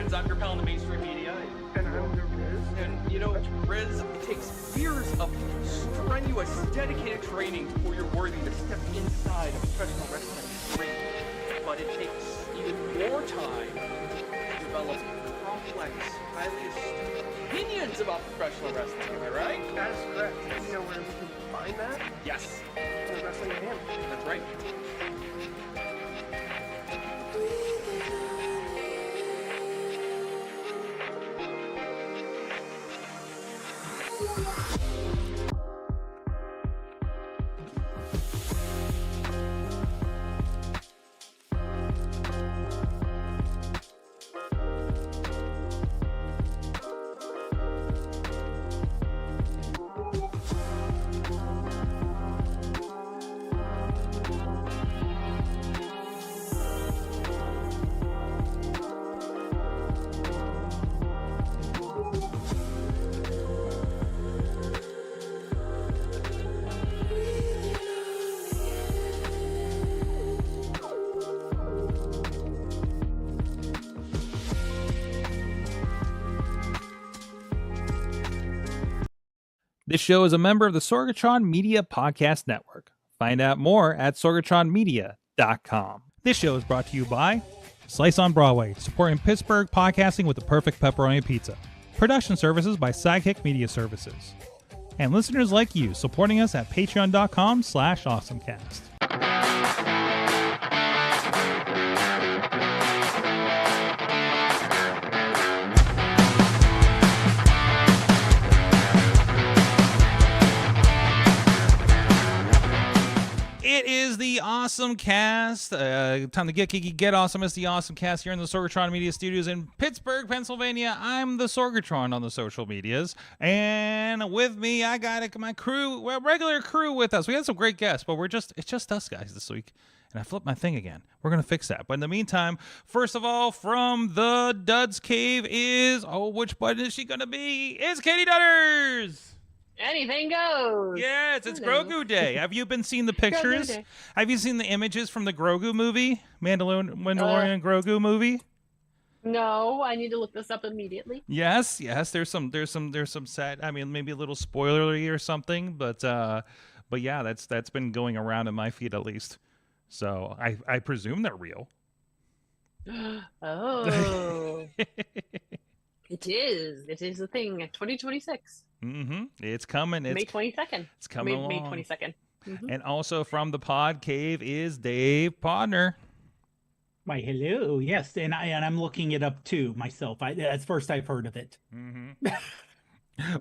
Friends, I'm your pal in the mainstream media. And I'm the Riz. And, you know, Riz, it takes years of strenuous, dedicated training before you're worthy to step inside a professional wrestling ring. But it takes even more time to develop complex, highly astute opinions about professional wrestling. Am I right? That is correct. You know where we can find that? Yes. In the Wrestling Mayhem. That's right. This show is a member of the Sorgatron Media Podcast Network. Find out more at sorgatronmedia.com. This show is brought to you by Slice on Broadway, supporting Pittsburgh podcasting with the perfect pepperoni pizza. Production services by Sidekick Media Services. And listeners like you, supporting us at patreon.com/AwesomeCast. It is the AwesomeCast. Time to get geeky, get awesome. It's the AwesomeCast here in the Sorgatron Media Studios in Pittsburgh, Pennsylvania. I'm the Sorgatron on the social medias, and with me, I got my crew, regular crew with us. We had some great guests, but it's just us guys this week. And I flipped my thing again. We're gonna fix that. But in the meantime, first of all, from the Duds Cave is which button is she gonna be? It's Katie Dutters. Anything goes. Yes, it's Grogu Day. Have you been seeing the pictures? Have you seen the images from the Grogu movie? Mandalorian Grogu movie? No, I need to look this up immediately. Yes. There's some sad. I mean, maybe a little spoilery or something, but yeah, that's been going around in my feed at least. So I presume they're real. Oh. It is a thing. 2026. Mm-hmm. It's coming. It's May 22nd. It's coming May along. 22nd. Mm-hmm. And also from the Pod Cave is Dave Podner. Why, hello. Yes, and I'm looking it up too myself. That's first I've heard of it. Mm-hmm.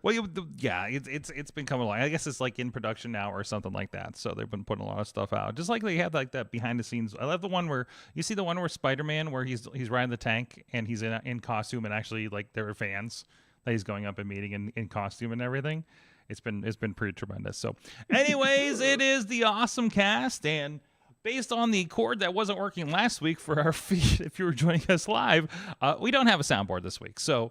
Well, yeah, it's been coming along. I guess it's like in production now or something like that. So they've been putting a lot of stuff out. Just like they had like that behind the scenes. I love the one where you see the one where Spider-Man, where he's riding the tank and he's in costume, and actually like there are fans that he's going up and meeting in costume and everything. It's been pretty tremendous. So, anyways, it is the AwesomeCast, and based on the cord that wasn't working last week for our feed, if you were joining us live, we don't have a soundboard this week. So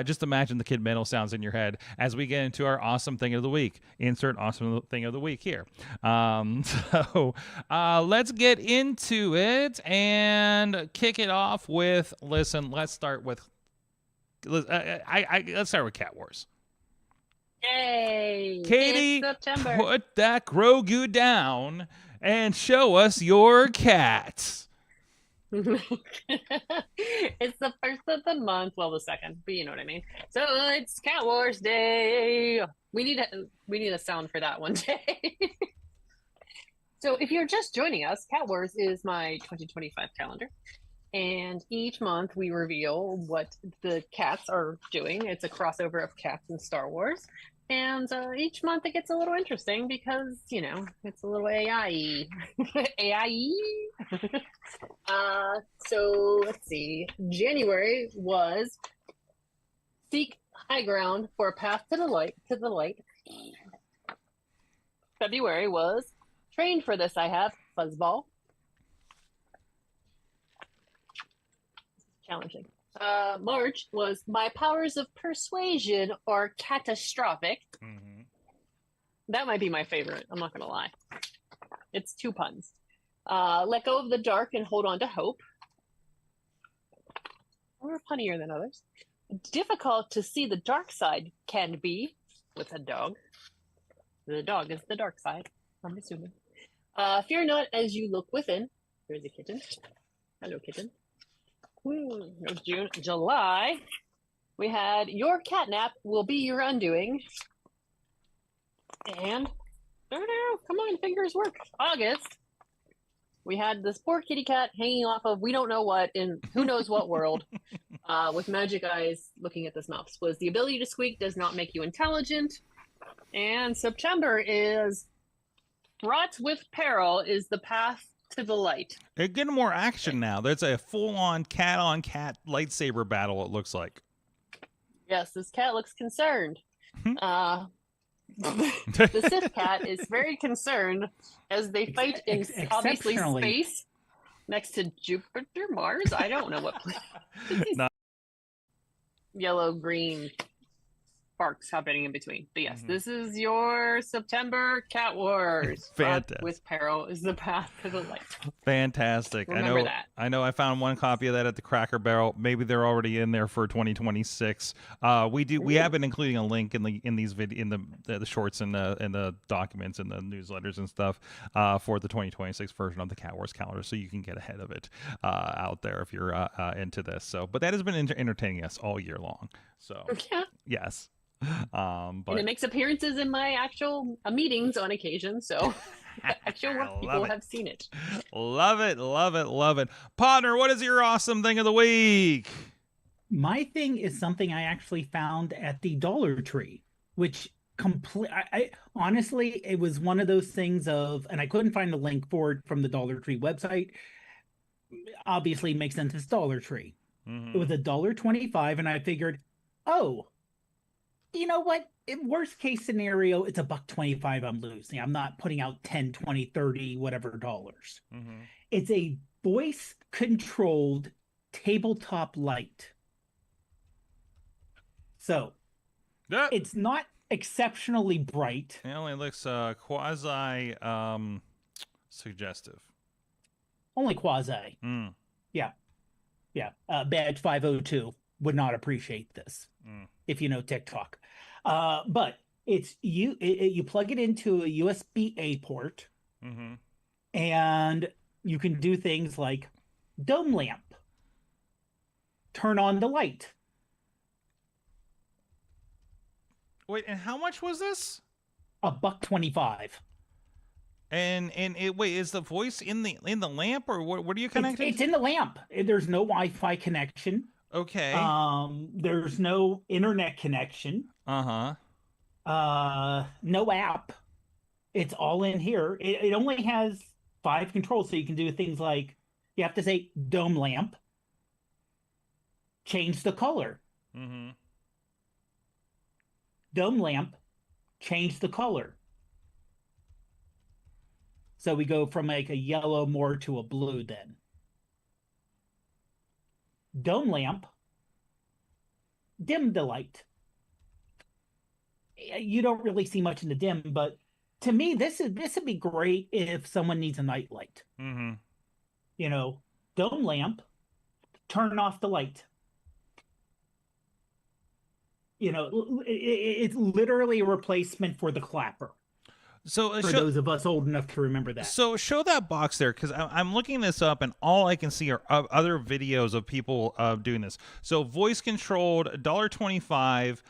just imagine the Kid Metal sounds in your head as we get into our awesome thing of the week. Insert awesome thing of the week here. So let's get into it and kick it off with, let's start with Cat Wars. Yay! Katie, it's September. Put that Grogu down and show us your cats. It's the first of the month, well, the second, but you know what I mean. So it's Cat Wars Day. We need a sound for that one day. So if you're just joining us, Cat Wars is my 2025 calendar. And each month we reveal what the cats are doing. It's a crossover of cats and Star Wars. And each month it gets a little interesting because, you know, it's a little AI. AI. So let's see. January was Seek High Ground for a Path to the Light. February was Trained for This I Have, Fuzzball. Challenging. March was My Powers of Persuasion or Catastrophic. Mm-hmm. That might be my favorite. I'm not going to lie. It's 2 puns. Let Go of the Dark and Hold On to Hope. or funnier than others. Difficult to see the dark side can be with a dog. The dog is the dark side, I'm assuming. Fear not as you look within. There's a kitten. Hello, kitten. June, July. We had your catnap will be your undoing. And no, come on, fingers work. August. We had this poor kitty cat hanging off of we don't know what in who knows what world, with magic eyes looking at this mouse. Was the ability to squeak does not make you intelligent. And September is fraught with peril is the path to the light. They're getting more action now. There's a full-on cat-on-cat lightsaber battle, it looks like. Yes, this cat looks concerned. The Sith cat is very concerned as they fight in obviously exceptionally. space next to Jupiter, Mars. I don't know what planet. Not- Yellow, green sparks happening in between. But yes, this is your September Cat Wars. Fantastic. With peril is the path to the light. Fantastic. Remember that. I know I found one copy of that at the Cracker Barrel. Maybe they're already in there for 2026. We have been including a link in the shorts and the documents and the newsletters and stuff for the 2026 version of the Cat Wars calendar, so you can get ahead of it out there if you're into this. So, but that has been entertaining us all year long. So Yeah. yes. And But it makes appearances in my actual meetings on occasion, so actual work Love people it. have seen it. love it, love it, love it. Partner, what is your awesome thing of the week? My thing is something I actually found at the Dollar Tree, which I honestly, it was one of those things of, and I couldn't find a link for it from the Dollar Tree website. Obviously, it makes sense. It's Dollar Tree. It was $1.25, and I figured, oh, you know what? In worst case scenario, it's $1.25 I'm losing. I'm not putting out 10, 20, 30, whatever dollars. It's a voice controlled tabletop light. So Yeah. it's not exceptionally bright. It only looks quasi suggestive. Only quasi. Mm. Yeah. Badge 502 would not appreciate this if you know TikTok. But it's you plug it into a USB-A port, and you can do things like dome lamp, turn on the light. Wait, and how much was this? $1.25. And wait, is the voice in the lamp, or what are you connecting? It's in the lamp. There's no Wi-Fi connection. Okay. There's no internet connection. No app. It's all in here. It only has 5 controls, so you can do things like you have to say dome lamp, change the color. Dome lamp, change the color. So we go from like a yellow more to a blue then. Dome lamp, dim the light. You don't really see much in the dim, but to me, this would be great if someone needs a night light. You know, dome lamp, turn off the light. You know, it's literally a replacement for the clapper. So for those of us old enough to remember that. So show that box there, because I'm looking this up, and all I can see are other videos of people doing this. So voice controlled, $1.25.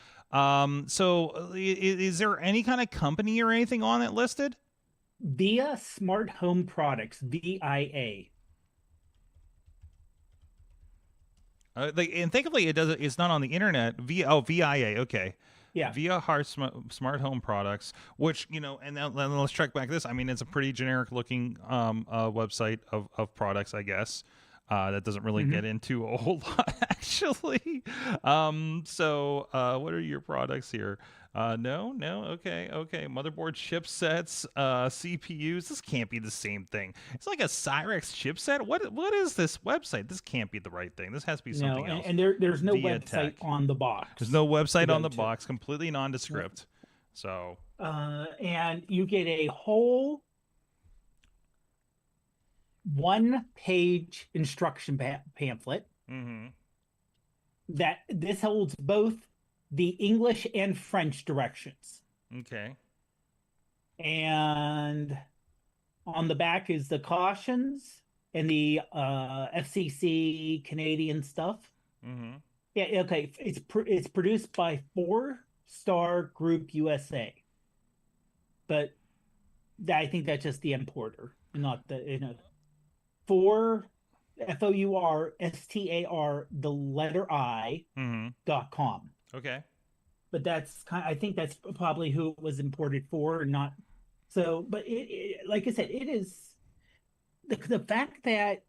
So is there any kind of company or anything on it listed? Via Smart Home Products, VIA. And thankfully, it's not on the internet. VIA. Okay. Yeah. Via Smart Home Products, which, you know, and then let's track back this. I mean, it's a pretty generic looking website of products, I guess. That doesn't really get into a whole lot, actually. So what are your products here? No. Okay. Motherboard chipsets, CPUs. This can't be the same thing. It's like a Cyrex chipset. What is this website? This can't be the right thing. This has to be something else. And there's no Via website Tech. on the box. There's no website on the box. Completely nondescript. So. And you get a whole 1-page instruction pamphlet. that this holds both the English and French directions. Okay. And on the back is the cautions and the FCC Canadian stuff. Mm-hmm. Yeah, okay. It's produced by Four Star Group USA, but I think that's just the importer, not the Four FOURSTAR the letter I.com. Okay. But that's I think that's probably who it was imported for, not so. But like I said, it is the fact that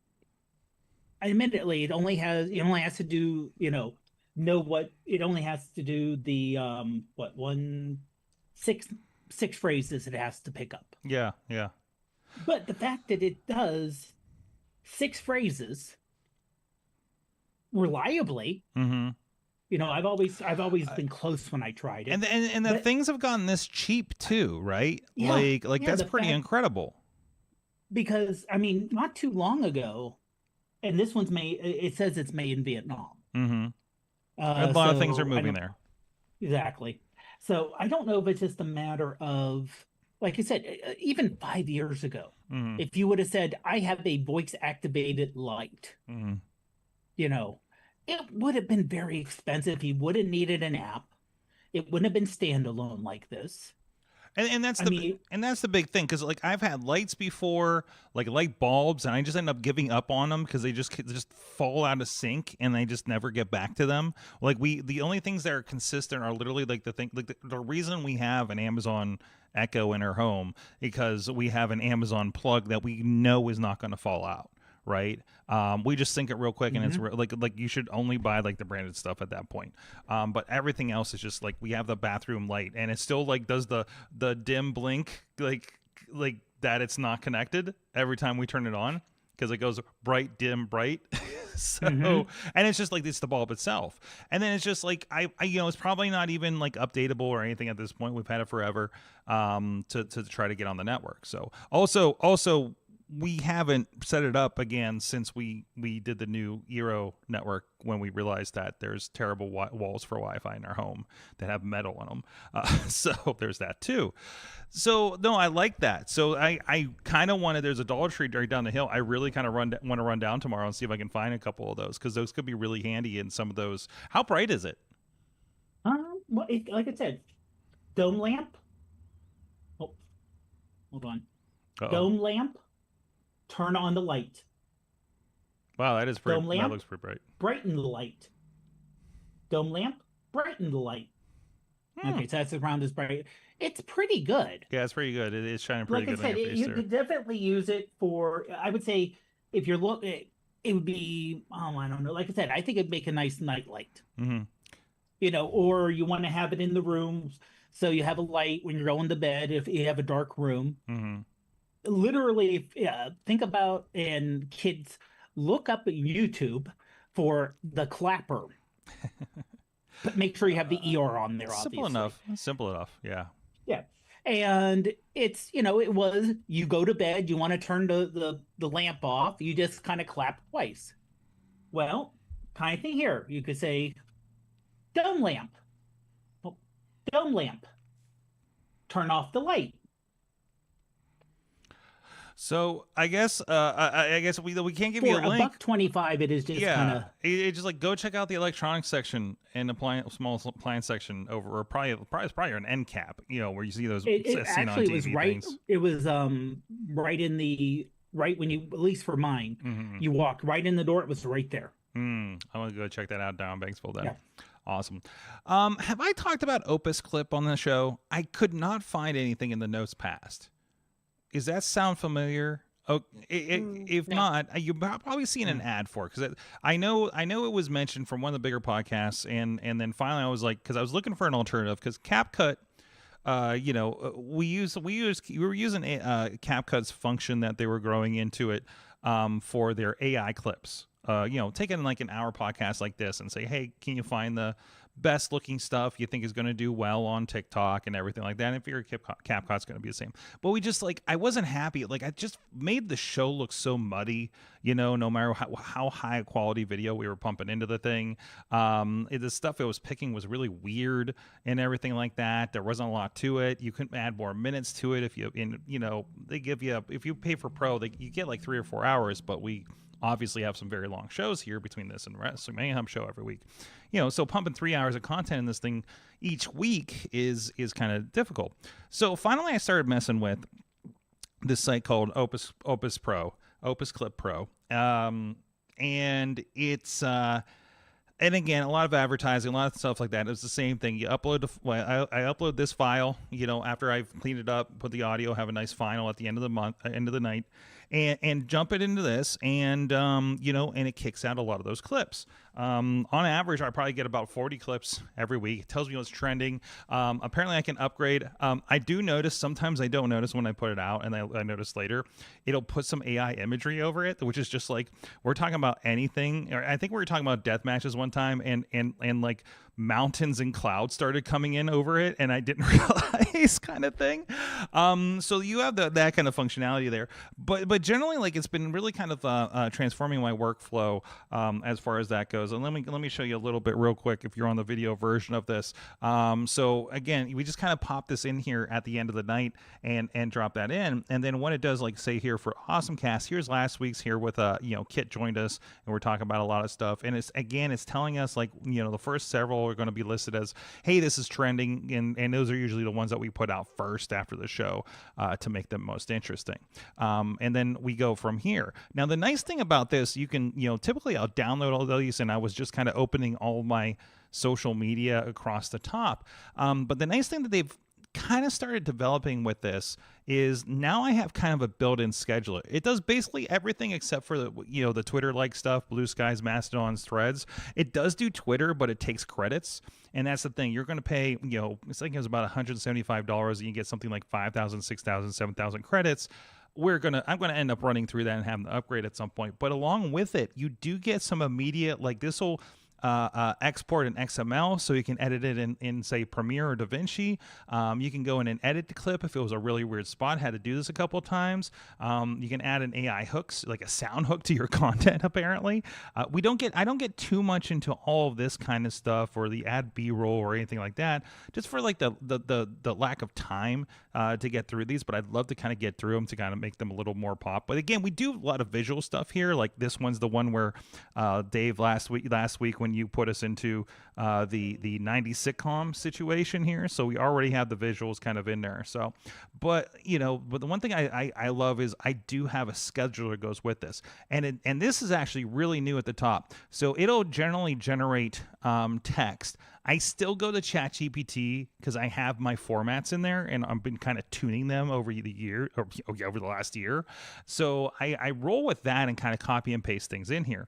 admittedly it only has to do know what it only has to do the what one six phrases it has to pick up. Yeah. Yeah. But the fact that it does 6 phrases reliably. Mm-hmm. I've always been close when I tried it. And the things have gotten this cheap too, right? Yeah, like that's pretty incredible. Because I mean, not too long ago, and this one's made. It says it's made in Vietnam. Mm-hmm. A lot of things are moving there. Exactly. So I don't know if it's just a matter of, like I said, even 5 years ago, if you would have said, "I have a voice activated light," it would have been very expensive. He would have needed an app. It wouldn't have been standalone like this. And that's the big thing, because like I've had lights before, like light bulbs, and I just end up giving up on them because they just fall out of sync and they just never get back to them. Like the only things that are consistent are literally like the reason we have an Amazon Echo in our home, because we have an Amazon plug that we know is not going to fall out. Right, we just sync it real quick, and it's like you should only buy like the branded stuff at that point. But everything else is just like we have the bathroom light, and it still like does the dim blink like that. It's not connected every time we turn it on because it goes bright, dim, bright. So and it's just like it's the bulb itself, and then it's just like I it's probably not even like updatable or anything at this point. We've had it forever to try to get on the network. So also. We haven't set it up again since we did the new Eero network, when we realized that there's terrible walls for Wi-Fi in our home that have metal on them. So there's that too. So no, I like that. So I kind of wanted, there's a Dollar Tree right down the hill. I really kind of want to run down tomorrow and see if I can find a couple of those, because those could be really handy in some of those. How bright is it? Well, like I said, dome lamp. Oh, hold on. Uh-oh. Dome lamp. Turn on the light. Wow, that is pretty. Dome lamp, that looks pretty bright. Brighten the light. Dome lamp, brighten the light. Okay, so that's around as bright. It's pretty good. Yeah, it's pretty good. It is shining pretty good. Like I said, you could definitely use it for. I would say if you're looking, it would be. Oh, I don't know. Like I said, I think it'd make a nice night light. Or you want to have it in the room, so you have a light when you're going to bed. If you have a dark room. Literally, think about, and kids, look up at YouTube for the clapper. But make sure you have the ER on there. Simple enough. Yeah. And it's it was, you go to bed, you want to turn the lamp off, you just kind of clap twice. Well, kind of thing here, you could say dome lamp, turn off the light. So I guess we can't give for you a link. $1.25, it is just kind of. It's just like go check out the electronics section and small appliance section over, or probably an end cap. Where you see those. It seen actually on TV was right. things. It was right when you, at least for mine, you walked right in the door. It was right there. I'm gonna go check that out down Banksville then. Yeah. Awesome. Have I talked about Opus Clip on the show? I could not find anything in the notes past. Does that sound familiar? Oh, if not, you've probably seen an ad for it, because I know it was mentioned from one of the bigger podcasts, and then finally I was like, because I was looking for an alternative, because CapCut, we were using CapCut's function that they were growing into it for their AI clips. Taking like an hour podcast like this and say, hey, can you find the best looking stuff you think is going to do well on TikTok and everything like that. And I figure CapCut's going to be the same. But we just like, I wasn't happy. Like I just made the show look so muddy, you know, no matter how high quality video we were pumping into the thing. The stuff it was picking was really weird and everything like that. There wasn't a lot to it. You couldn't add more minutes to it they give you, if you pay for Pro, you get like 3 or 4 hours, but we obviously have some very long shows here between this and Wrestling Mayhem show every week. You know, so pumping 3 hours of content in this thing each week is kind of difficult. So finally I started messing with this site called Opus Clip Pro. And it's and again, a lot of advertising, a lot of stuff like that. It's the same thing. You upload I upload this file, you know, after I've cleaned it up, put the audio, have a nice final at the end of the month, end of the night, and jump it into this, and you know, and it kicks out a lot of those clips. On average, I probably get about 40 clips every week. It tells me what's trending. Apparently, I can upgrade. I do notice sometimes I don't notice when I put it out, and I notice later it'll put some AI imagery over it, which is just like we're talking about anything. Or I think we were talking about death matches one time, and like mountains and clouds started coming in over it, and I didn't realize, kind of thing. So you have that kind of functionality there, but generally, like, it's been really kind of transforming my workflow as far as that goes. And let me show you a little bit real quick if you're on the video version of this. So again, we just kind of pop this in here at the end of the night and drop that in, and then what it does, like say here for AwesomeCast, here's last week's here with Kit joined us, and we're talking about a lot of stuff, and it's telling us, like, you know, the first several are going to be listed as, hey, this is trending, and those are usually the ones that we put out first after the show to make them most interesting. And then we go from here. Now, the nice thing about this, you can, you know, typically I'll download all these, and I was just kind of opening all my social media across the top. But the nice thing that they've kind of started developing with this is now I have kind of a built-in scheduler. It does basically everything except for the Twitter-like stuff, Blue Skies, Mastodon's, Threads. It does do Twitter, but it takes credits, and that's the thing. You're going to pay, you know, it's like it was about $175, and you get something like 5,000, 6,000, 7,000 credits. I'm going to end up running through that and having to upgrade at some point. But along with it, you do get some immediate, like, this will export in XML, so you can edit it in say Premiere or DaVinci. You can go in and edit the clip if it was a really weird spot. Had to do this a couple of times. You can add an AI hooks, like a sound hook, to your content. Apparently, I don't get too much into all of this kind of stuff, or the add B-roll or anything like that, just for like the lack of time to get through these. But I'd love to kind of get through them to kind of make them a little more pop. But again, we do a lot of visual stuff here. Like this one's the one where Dave last week when you put us into the 90s sitcom situation here, so we already have the visuals kind of in there. So, but the one thing I love is I do have a scheduler that goes with this, and this is actually really new at the top. So it'll generally generate text. I still go to ChatGPT because I have my formats in there, and I've been kind of tuning them over the last year. So I roll with that and kind of copy and paste things in here.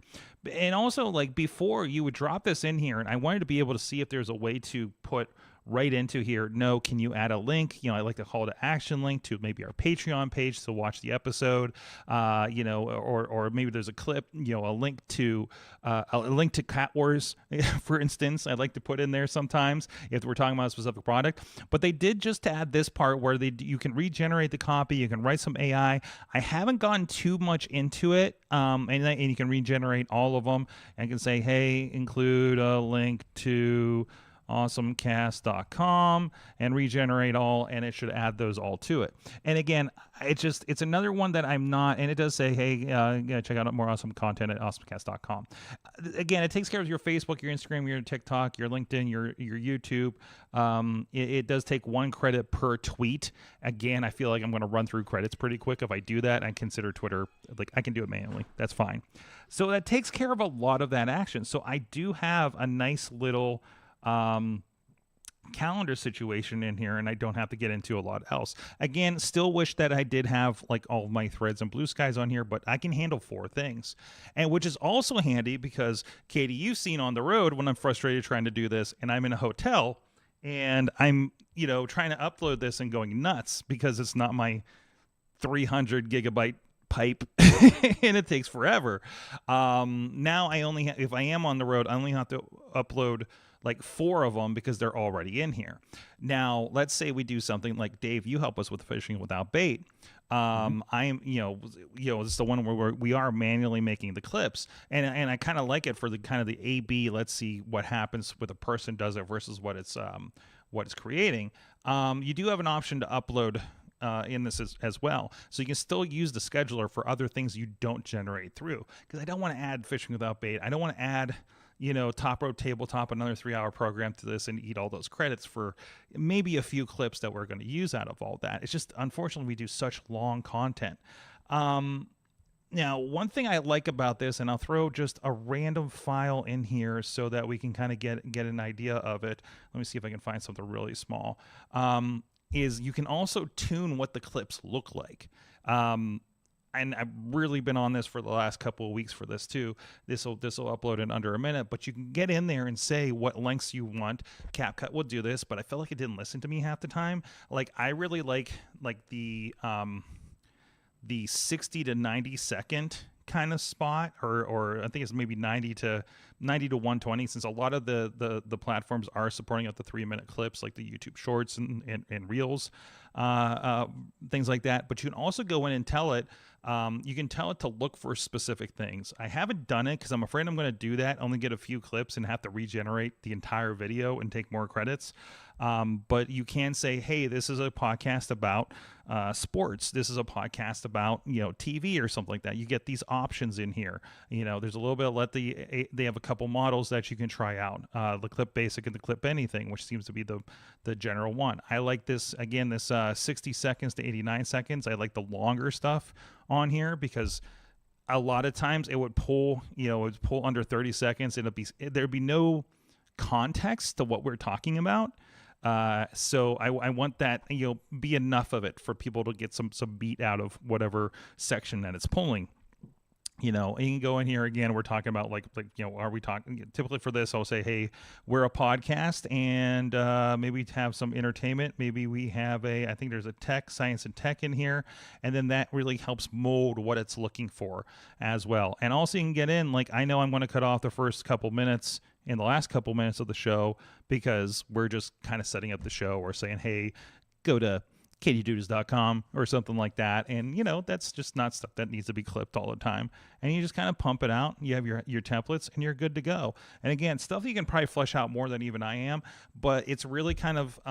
And also, like, before, you would drop this in here, and I wanted to be able to see if there's a way to put right into here, no, can you add a link? I like to call to action link to maybe our Patreon page to watch the episode, or maybe there's a clip, a link to Cat Wars, for instance. I'd like to put in there sometimes if we're talking about a specific product. But they did just add this part where you can regenerate the copy, you can write some AI. I haven't gone too much into it, and you can regenerate all of them. I can say, hey, include a link to AwesomeCast.com and regenerate all, and it should add those all to it. And again, it's another one that I'm not, and it does say, hey, check out more awesome content at AwesomeCast.com. Again, it takes care of your Facebook, your Instagram, your TikTok, your LinkedIn, your YouTube. It does take 1 credit per tweet. Again, I feel like I'm going to run through credits pretty quick if I do that. I consider Twitter, like, I can do it manually. That's fine. So that takes care of a lot of that action. So I do have a nice little calendar situation in here, and I don't have to get into a lot else. Again, still wish that I did have like all of my Threads and Blue Skies on here, but I can handle 4 things, and which is also handy because, Katie, you've seen on the road when I'm frustrated trying to do this, and I'm in a hotel and I'm trying to upload this and going nuts because it's not my 300 gigabyte pipe and it takes forever. Now if I am on the road, I only have to upload like 4 of them because they're already in here. Now, let's say we do something like, Dave, you help us with fishing without bait. I'm, this is the one where we are manually making the clips, and I kind of like it for the kind of the A/B. Let's see what happens with a person does it versus what it's creating. You do have an option to upload in this as well, so you can still use the scheduler for other things you don't generate through. Because I don't want to add fishing without bait. I don't want to add Top Rope Tabletop, another 3-hour program to this, and eat all those credits for maybe a few clips that we're going to use out of all that. It's just, unfortunately, we do such long content. Now, one thing I like about this, and I'll throw just a random file in here so that we can kind of get an idea of it. Let me see if I can find something really small. Is you can also tune what the clips look like. And I've really been on this for the last couple of weeks for this too. This will upload in under a minute, but you can get in there and say what lengths you want. CapCut will do this, but I felt like it didn't listen to me half the time. Like, I really like the 60 to 90 second kind of spot, or I think it's maybe 90 to 120, since a lot of the platforms are supporting up to 3-minute clips, like the YouTube Shorts and Reels, things like that. But you can also go in and tell it. You can tell it to look for specific things. I haven't done it because I'm afraid I'm going to do that, only get a few clips and have to regenerate the entire video and take more credits. But you can say, hey, this is a podcast about sports. This is a podcast about, TV or something like that. You get these options in here. There's a little bit they have a couple models that you can try out. The Clip Basic and the Clip Anything, which seems to be the general one. I like this, again, this 60 seconds to 89 seconds. I like the longer stuff on here because a lot of times it would pull under 30 seconds and there'd be no context to what we're talking about. So I want that, be enough of it for people to get some beat out of whatever section that it's pulling. And you can go in here again. We're talking about are we talking typically for this? I'll say, hey, we're a podcast, and maybe have some entertainment. Maybe we have I think there's a science and tech in here, and then that really helps mold what it's looking for as well. And also you can get in, I know I'm going to cut off the first couple minutes in the last couple minutes of the show because we're just kind of setting up the show. We're saying, hey, go to katiedudas.com or something like that. And, that's just not stuff that needs to be clipped all the time. And you just kind of pump it out. You have your templates and you're good to go. And again, stuff that you can probably flesh out more than even I am, but it's really kind of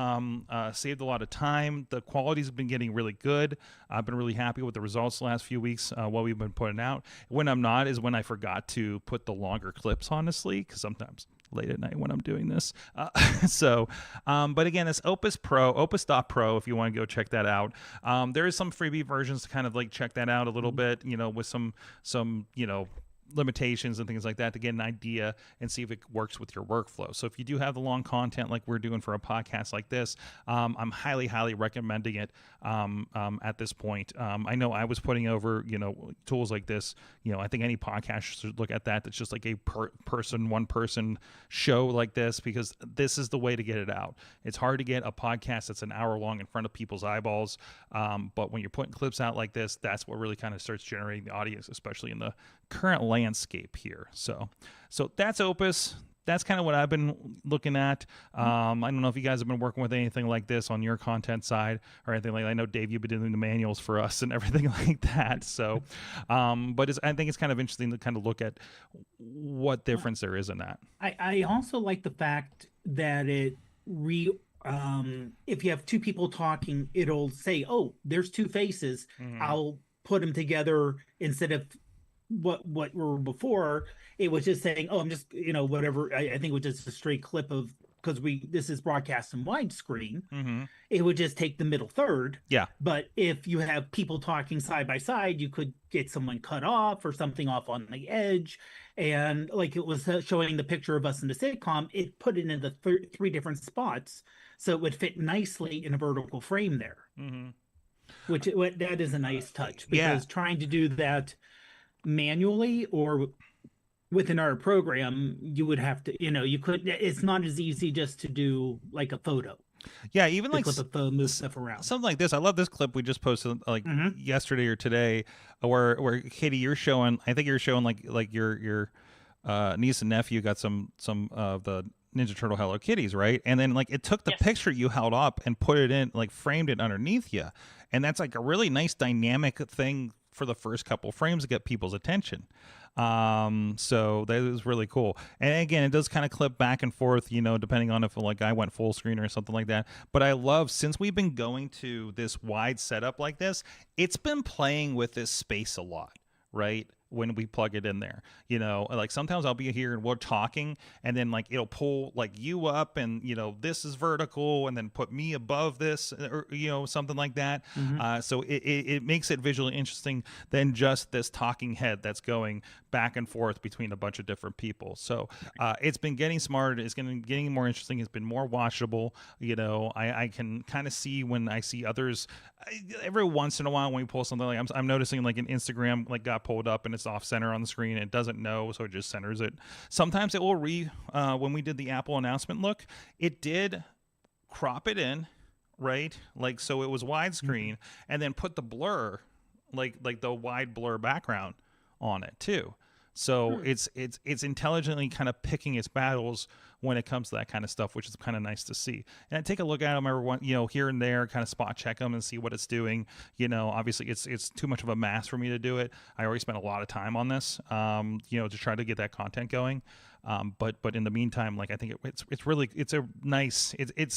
saved a lot of time. The quality's been getting really good. I've been really happy with the results the last few weeks, what we've been putting out. When I'm not is when I forgot to put the longer clips, honestly, because sometimes late at night when I'm doing this. But again, it's opus.pro if you want to go check that out. There is some freebie versions to kind of check that out a little bit, with some limitations and things like that to get an idea and see if it works with your workflow. So if you do have the long content like we're doing for a podcast like this, I'm highly recommending it at this point. I know I was putting over, tools like this. I think any podcast should look at that. That's just like a one person show like this, because this is the way to get it out. It's hard to get a podcast that's an hour long in front of people's eyeballs. But when you're putting clips out like this, that's what really kind of starts generating the audience, especially in the current landscape here. So that's Opus. That's kind of what I've been looking at. I don't know if you guys have been working with anything like this on your content side or anything like that. I know, Dave, you've been doing the manuals for us and everything like that. So, but I think it's kind of interesting to kind of look at what difference there is in that. I also like the fact that if you have two people talking, it'll say, oh, there's two faces. Mm-hmm. I'll put them together instead of what were before. It was just saying, oh, I'm just, whatever. I think it was just a straight clip of, because this is broadcast in widescreen. Mm-hmm. It would just take the middle third. Yeah. But if you have people talking side by side, you could get someone cut off or something off on the edge. And like it was showing the picture of us in the sitcom, it put it into three different spots. So it would fit nicely in a vertical frame there. Mm-hmm. Which that is a nice touch, because trying to do that manually or within our program, you would have to, it's not as easy just to do like a photo. Yeah, even like move stuff around. Something like this. I love this clip we just posted yesterday or today, where Katie, you're showing. I think you're showing like your niece and nephew got some of the Ninja Turtle Hello Kitties, right? And then like it took the Yes. picture you held up and put it in, like framed it underneath you, and that's like a really nice dynamic thing for the first couple frames to get people's attention. So that is really cool. And again, it does kind of clip back and forth, you know, depending on if like I went full screen or something like that. But I love, since we've been going to this wide setup like this, it's been playing with this space a lot, right? When we plug it in there, you know, like sometimes I'll be here and we're talking and then like it'll pull like you up and, you know, this is vertical and then put me above this or, you know, something like that. So it makes it visually interesting than just this talking head that's going back and forth between a bunch of different people. So it's been getting smarter. It's getting more interesting. It's been more watchable. You know, I can kind of see when I see others every once in a while when we pull something, like I'm noticing like an Instagram like got pulled up and it's off center on the screen. It doesn't know, so it just centers it. Sometimes it will when we did the Apple announcement look, it did crop it in, right? Like, so it was widescreen and then put the blur, like the wide blur background on it too. So it's intelligently kind of picking its battles when it comes to that kind of stuff, which is kind of nice to see. And I take a look at them every one, you know, here and there, kind of spot check them and see what it's doing. You know, obviously it's too much of a mass for me to do it. I already spent a lot of time on this, you know, to try to get that content going. But in the meantime, like I think it's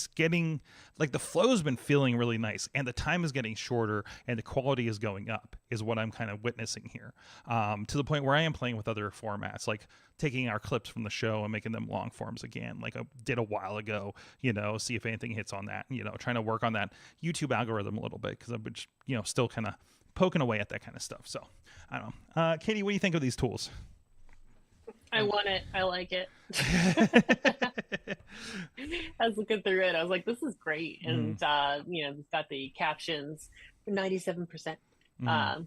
getting like the flow's been feeling really nice and the time is getting shorter and the quality is going up is what I'm kind of witnessing here. To the point where I am playing with other formats, like taking our clips from the show and making them long forms again, like I did a while ago, you know, see if anything hits on that, you know, trying to work on that YouTube algorithm a little bit because I've been, you know, still kind of poking away at that kind of stuff. So I don't know. Katie, what do you think of these tools? I want it. I like it. I was looking through it. I was like, this is great. And, you know, it's got the captions for 97%. I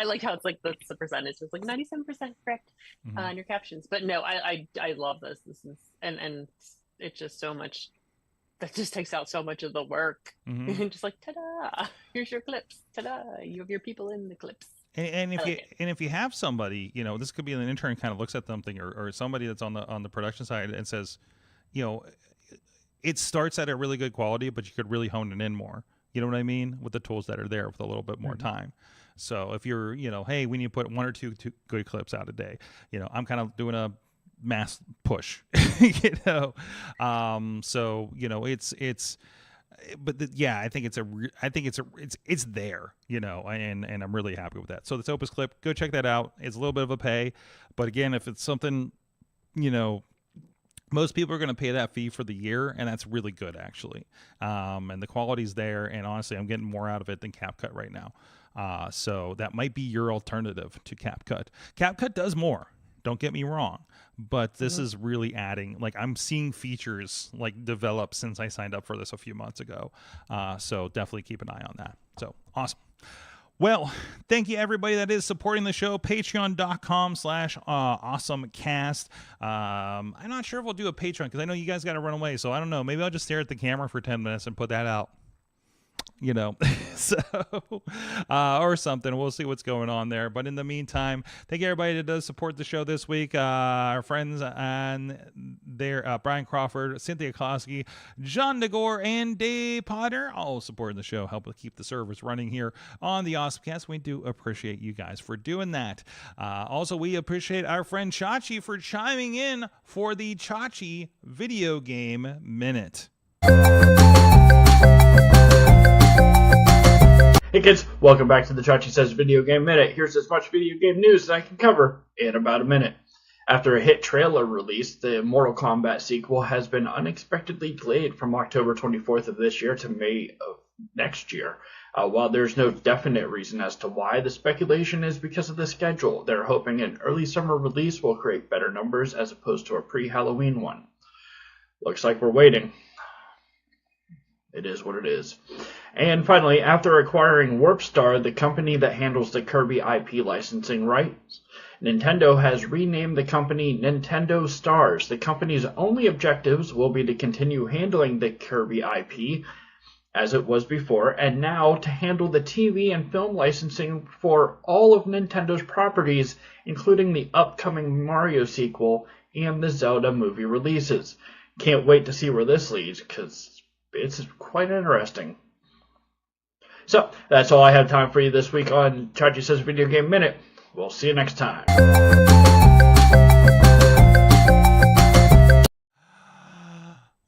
like how it's like the percentage. It's like 97% correct in your captions. But no, I love this. This is, and it's just so much. That just takes out so much of the work. Just like, ta-da, here's your clips. Ta-da, you have your people in the clips. And if you have somebody, you know, this could be an intern kind of looks at something or somebody that's on the production side and says, you know, it starts at a really good quality, but you could really hone it in more. You know what I mean? With the tools that are there with a little bit more time. So if you're, you know, hey, we need to put one or two good clips out a day. You know, I'm kind of doing a mass push, you know. So, you know, but yeah, I think it's there, you know, and I'm really happy with that. So this Opus clip, go check that out. It's a little bit of a pay, but again, if it's something, you know, most people are going to pay that fee for the year, and that's really good actually. And the quality's there, and honestly, I'm getting more out of it than CapCut right now. So that might be your alternative to CapCut. CapCut does more. Don't get me wrong, but this is really adding, like I'm seeing features like develop since I signed up for this a few months ago. So definitely keep an eye on that. So awesome. Well, thank you everybody that is supporting the show. Patreon.com/AwesomeCast. I'm not sure if we'll do a Patreon because I know you guys got to run away. So I don't know. Maybe I'll just stare at the camera for 10 minutes and put that out. You know, so or something. We'll see what's going on there. But in the meantime, thank you everybody that does support the show this week. Our friends and their Brian Crawford, Cynthia Klosky, John DeGore, and Dave Potter all supporting the show, helping keep the servers running here on the AwesomeCast. We do appreciate you guys for doing that. Also, we appreciate our friend Chachi for chiming in for the Chachi Video Game Minute. Hey kids, welcome back to the Chachi Says Video Game Minute. Here's as much video game news as I can cover in about a minute. After a hit trailer release, the Mortal Kombat sequel has been unexpectedly delayed from October 24th of this year to May of next year. While there's no definite reason as to why, the speculation is because of the schedule. They're hoping an early summer release will create better numbers as opposed to a pre-Halloween one. Looks like we're waiting. It is what it is. And finally, after acquiring WarpStar, the company that handles the Kirby IP licensing rights, Nintendo has renamed the company Nintendo Stars. The company's only objectives will be to continue handling the Kirby IP as it was before, and now to handle the TV and film licensing for all of Nintendo's properties, including the upcoming Mario sequel and the Zelda movie releases. Can't wait to see where this leads, because it's quite interesting. So, that's all I have time for you this week on Chachi Says Video Game Minute. We'll see you next time.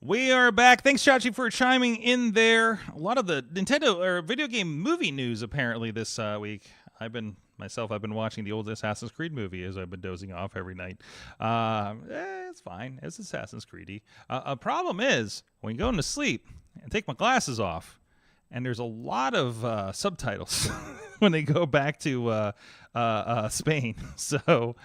We are back. Thanks, Chachi, for chiming in there. A lot of the Nintendo or video game movie news apparently this week. I've been watching the old Assassin's Creed movie as I've been dozing off every night. It's fine. It's Assassin's Creedy. A problem is when you go into sleep and take my glasses off, and there's a lot of subtitles when they go back to Spain. So,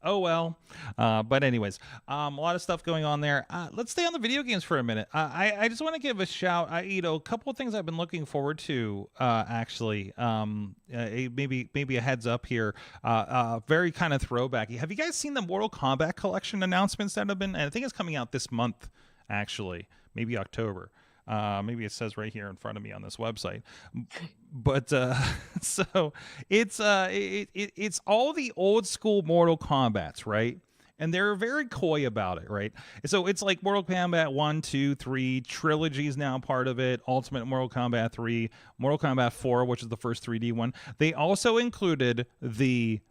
oh well. But anyways, a lot of stuff going on there. Let's stay on the video games for a minute. I just want to give a shout. A couple of things I've been looking forward to. Actually, maybe a heads up here. Very kind of throwbacky. Have you guys seen the Mortal Kombat collection announcements that have been? And I think it's coming out this month. Actually, maybe October. Maybe it says right here in front of me on this website, but so it's all the old school Mortal Kombats, right? And they're very coy about it, right? So it's like Mortal Kombat 1, 2, 3, Trilogy is now part of it, Ultimate Mortal Kombat 3, Mortal Kombat 4, which is the first 3D one. They also included the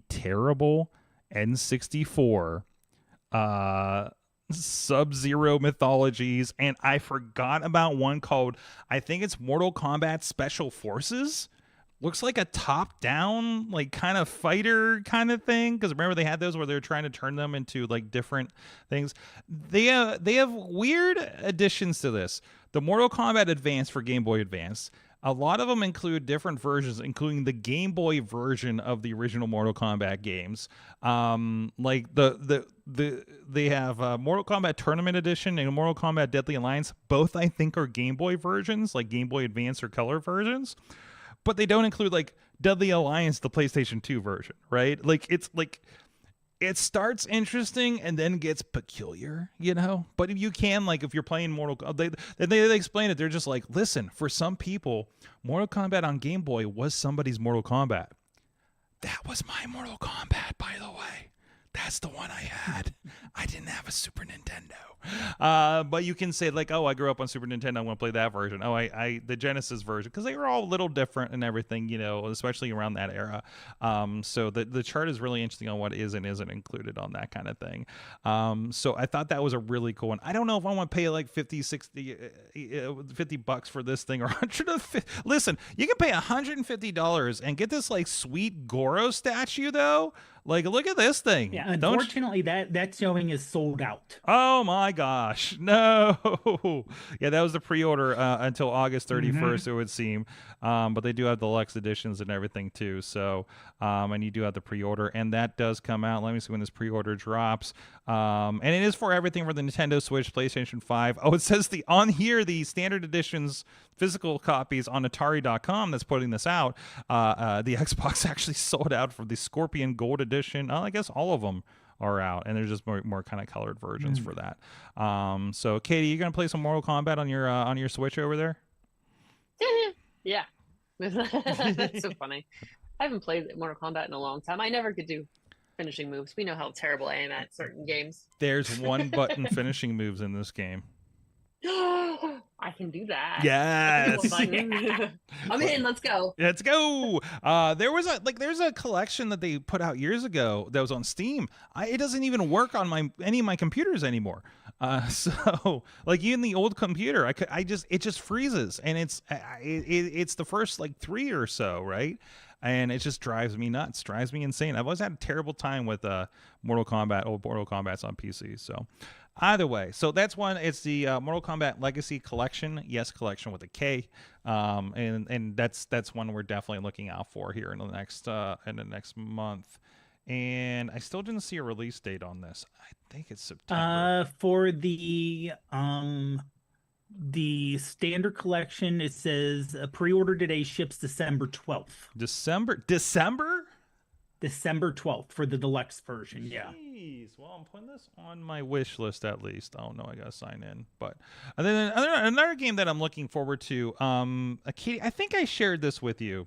terrible N64 Sub-Zero mythologies, and I forgot about one called, I think it's Mortal Kombat Special Forces. Looks like a top-down, like, kind of fighter kind of thing, because remember they had those where they were trying to turn them into like different things. They have weird additions to this. The Mortal Kombat Advance for Game Boy Advance. A lot of them include different versions, including the Game Boy version of the original Mortal Kombat games. Like they have Mortal Kombat Tournament Edition and Mortal Kombat Deadly Alliance. Both I think are Game Boy versions, like Game Boy Advance or color versions. But they don't include like Deadly Alliance, the PlayStation 2 version, right? Like it's like it starts interesting and then gets peculiar, you know? But if you can, like, if you're playing Mortal Kombat, they explain it. They're just like, listen, for some people, Mortal Kombat on Game Boy was somebody's Mortal Kombat. That was my Mortal Kombat, by the way. That's the one I had. I didn't have a Super Nintendo. But you can say, like, oh, I grew up on Super Nintendo. I want to play that version. Oh, the Genesis version. Because they were all a little different and everything, you know, especially around that era. So the chart is really interesting on what is and isn't included on that kind of thing. So I thought that was a really cool one. I don't know if I want to pay like $50 for this thing or $150. Listen, you can pay $150 and get this like sweet Goro statue though. Like, look at this thing. Yeah, unfortunately, that showing is sold out. Oh my gosh, no! Yeah, that was the pre-order until August 31st, it would seem. But they do have the deluxe editions and everything too. So, and you do have the pre-order, and that does come out. Let me see when this pre-order drops. And it is for everything for the Nintendo Switch, PlayStation 5. Oh, it says on here the standard editions physical copies on Atari.com that's putting this out. The Xbox actually sold out for the Scorpion Gold Edition. I guess all of them are out, and there's just more kind of colored versions for that. So, Katie, you gonna play some Mortal Kombat on your Switch over there? Yeah, that's so funny. I haven't played Mortal Kombat in a long time. I never could do finishing moves. We know how terrible I am at certain games. There's one button finishing moves in this game. I can do that. Yes. I'm in. Let's go. Let's go. There's a collection that they put out years ago that was on Steam. It doesn't even work on any of my computers anymore. So like even the old computer, it just freezes, and it's the first like 3 or so, right? And it just drives me nuts, drives me insane. I've always had a terrible time with old Mortal Kombat's on PC. So either way, so that's one. It's the Mortal Kombat Legacy Collection. Yes, collection with a K. And that's one we're definitely looking out for here in the next month. And I still didn't see a release date on this. I think it's September. For the standard collection, it says pre-order today, ships December 12th. December? December 12th for the deluxe version. Yeah. Jeez. Well, I'm putting this on my wish list at least. Oh no, I gotta sign in. But and then another game that I'm looking forward to. Katie, I think I shared this with you,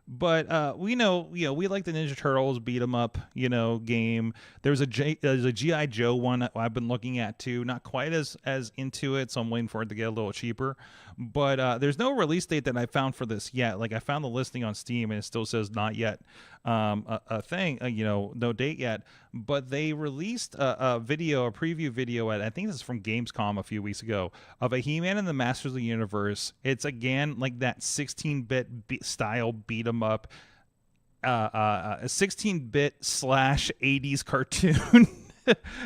But we know, we like the Ninja Turtles beat 'em up, game. There's a GI Joe one I've been looking at too. Not quite as into it, so I'm waiting for it to get a little cheaper. But there's no release date that I found for this yet. Like I found the listing on Steam and it still says not yet, a thing, no date yet. But they released a preview video I think this is from Gamescom a few weeks ago, of a He-Man and the Masters of the Universe. It's again like that 16-bit style beat 'em up, 16-bit / 80s cartoon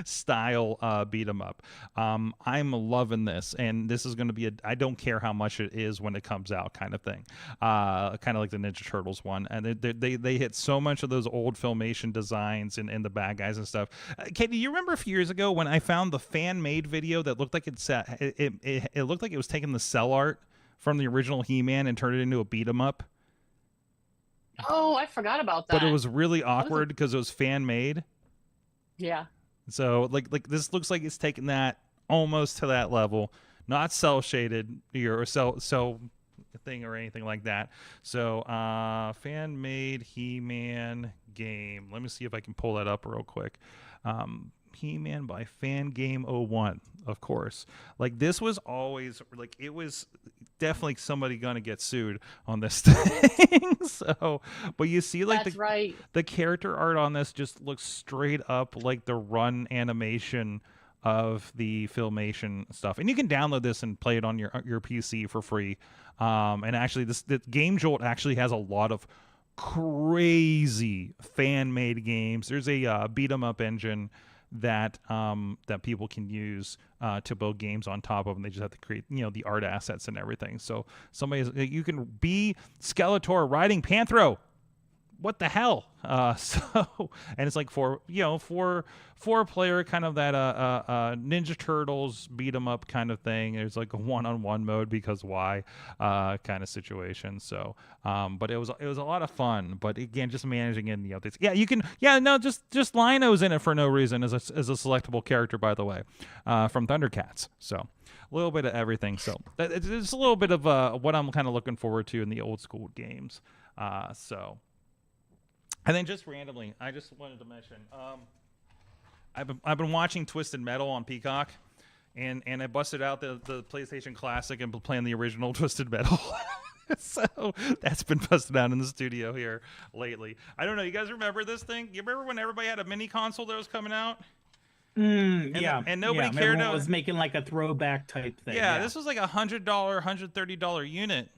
style beat 'em up. I'm loving this, and this is going to be I don't care how much it is when it comes out kind of thing. Kind of like the Ninja Turtles one, and they hit so much of those old Filmation designs and the bad guys and stuff. Katie, you remember a few years ago when I found the fan-made video that looked like it looked like it was taking the cell art from the original He-Man and turned it into a beat 'em up? Oh, I forgot about that. But it was really awkward because it was fan-made. Yeah. So like this looks like it's taking that almost to that level, not cell shaded or cell thing or anything like that. So fan made He-Man game. Let me see if I can pull that up real quick. He-Man by Fan Game 01, of course. Like this was always like it was definitely somebody gonna get sued on this thing. So, but you see like That's right. the character art on this just looks straight up like the run animation of the Filmation stuff, and you can download this and play it on your PC for free. And actually, the Game Jolt actually has a lot of crazy fan-made games. There's a beat 'em up engine that people can use to build games on top of, and they just have to create the art assets and everything. So you can be Skeletor riding Panthro. What the hell? And it's like four player kind of that Ninja Turtles beat 'em up kind of thing. There's like a one-on-one mode because why kind of situation. So but it was a lot of fun. But again, just managing in you can just Lino's in it for no reason as a selectable character, by the way, from Thundercats. So a little bit of everything. So it's a little bit of what I'm kind of looking forward to in the old school games. And then just randomly, I just wanted to mention, I've been watching Twisted Metal on Peacock, and I busted out the PlayStation Classic and playing the original Twisted Metal. So that's been busted out in the studio here lately. I don't know, you guys remember this thing? You remember when everybody had a mini console that was coming out? And nobody cared. Everyone was making like a throwback type thing. Yeah, this was like $100, $130 unit.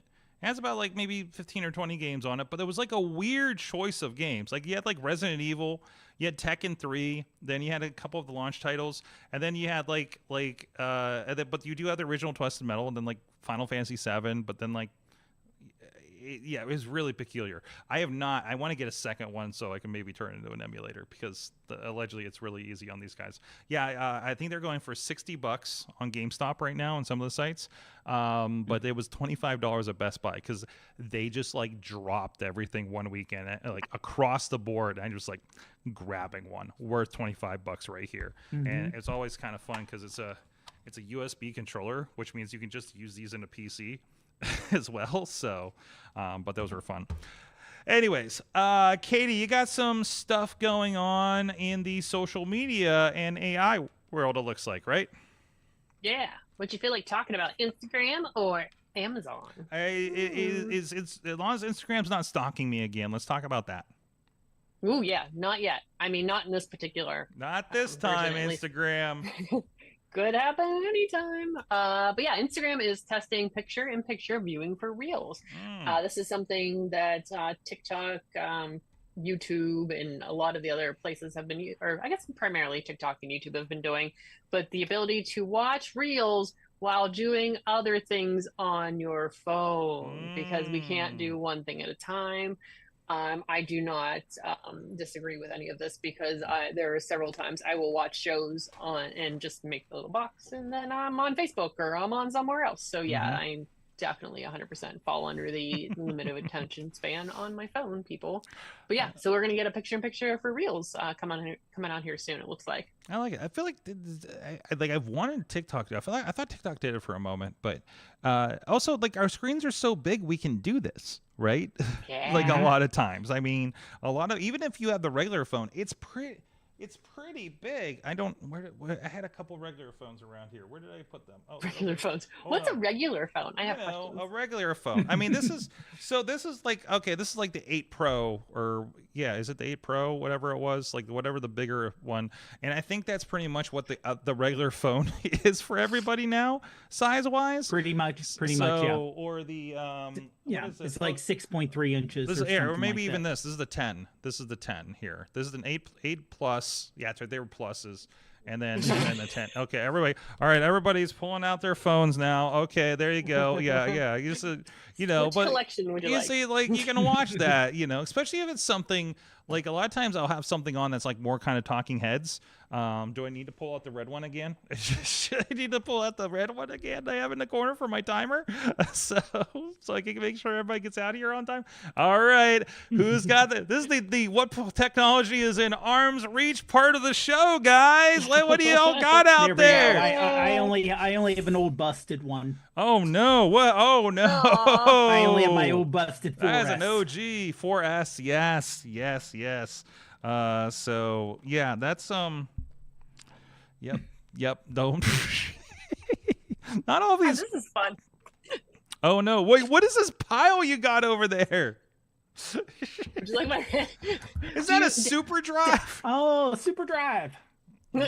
It has about like maybe 15 or 20 games on it, but it was like a weird choice of games. Like you had like Resident Evil, you had Tekken 3, then you had a couple of the launch titles, and then you had but you do have the original Twisted Metal, and then like Final Fantasy 7, but then like it was really peculiar. I want to get a second one so I can maybe turn it into an emulator because allegedly it's really easy on these guys. Yeah, I think they're going for $60 on GameStop right now on some of the sites. But it was $25 at Best Buy because they just like dropped everything one weekend, like across the board. I'm just like grabbing one worth $25 right here. Mm-hmm. And it's always kind of fun because it's a USB controller, which means you can just use these in a PC as well. So but those were fun. Anyways, Katie, you got some stuff going on in the social media and AI world, it looks like, right? Yeah. What you feel like talking about, Instagram or Amazon? It's as long as Instagram's not stalking me again, let's talk about that. Ooh, yeah, not yet. I mean, not in this particular. Not this time, Instagram. Could happen anytime. But yeah, Instagram is testing picture-in-picture viewing for Reels. This is something that TikTok, YouTube, and a lot of the other places have been, or I guess primarily TikTok and YouTube have been doing, but the ability to watch Reels while doing other things on your phone, because we can't do one thing at a time. I do not disagree with any of this because there are several times I will watch shows on and just make the little box and then I'm on Facebook or I'm on somewhere else. So yeah, I'm definitely 100% fall under the limit of attention span on my phone, people. But yeah, so we're gonna get a picture-in-picture for Reels coming out here soon. It looks like. I like it. I feel like I've wanted TikTok to. I thought TikTok did it for a moment, but also like our screens are so big we can do this. right? Like a lot of times. I mean, a lot of, even if you have the regular phone, it's pretty big. I don't. Where I had a couple regular phones around here. Where did I put them? Oh, Regular phones. Hold What's a on. regular phone? I have You know, questions. a regular phone. I mean, this is like, okay, this is like the 8 Pro, or yeah, is it the 8 Pro, whatever it was, like whatever the bigger one. And I think that's pretty much what the regular phone is for everybody now, size wise. Pretty much, yeah. Or the Yeah, what is this? it's like 6.3 inches. This or is, yeah, or something maybe like even that. this. This is the 10. This is the 10 here. This is an 8 plus. Yeah, that's right. They were pluses. And then the 10. Okay, everybody. All right, everybody's pulling out their phones now. Okay, there you go. Yeah. You just, Which but collection would you like? see, like, you can watch that, especially if it's something like, a lot of times I'll have something on that's like more kind of talking heads. Do I need to pull out the red one again? Should I need to pull out the red one again I have in the corner for my timer? so I can make sure everybody gets out of here on time. All right. Who's got this is the what technology is in arm's reach part of the show, guys. What do you all got out There we go. there? I only have an old busted one. Oh no. What? Oh no. I only have my old busted 4S. That's an OG 4S. Yes. So yeah, that's Yep. Don't. Not all these. This is fun. Oh no! Wait, what is this pile you got over there? Would you like my? Is that a super drive? Oh, Super Drive.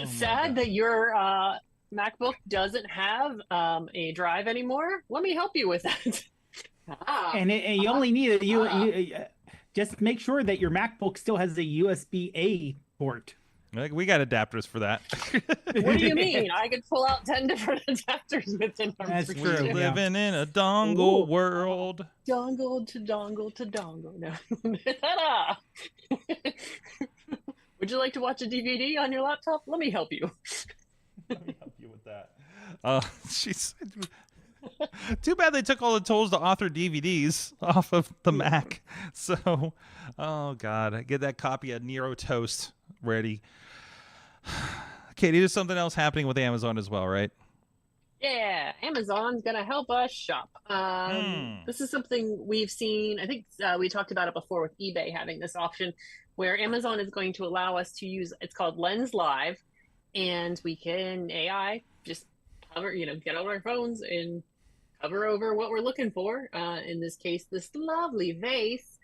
Sad that your MacBook doesn't have a drive anymore. Let me help you with that. And you only need you just make sure that your MacBook still has a USB-A port. Like, we got adapters for that. What do you mean? I could pull out 10 different adapters within That's arm's true. reach. Yeah. Living in a dongle Ooh. world. Dongle to dongle to dongle. No. Ta-da! Would you like to watch a DVD on your laptop? Let me help you. Let me help you with that. She's. Too bad they took all the tools to author DVDs off of the Mac. So, oh god, I get that copy of Nero Toast ready. Katie, there's something else happening with Amazon as well, right? Yeah, Amazon's gonna help us shop. This is something we've seen. I think we talked about it before with eBay having this option where Amazon is going to allow us to use. It's called Lens Live, and we can AI just hover, get on our phones and hover over what we're looking for. In this case, this lovely vase,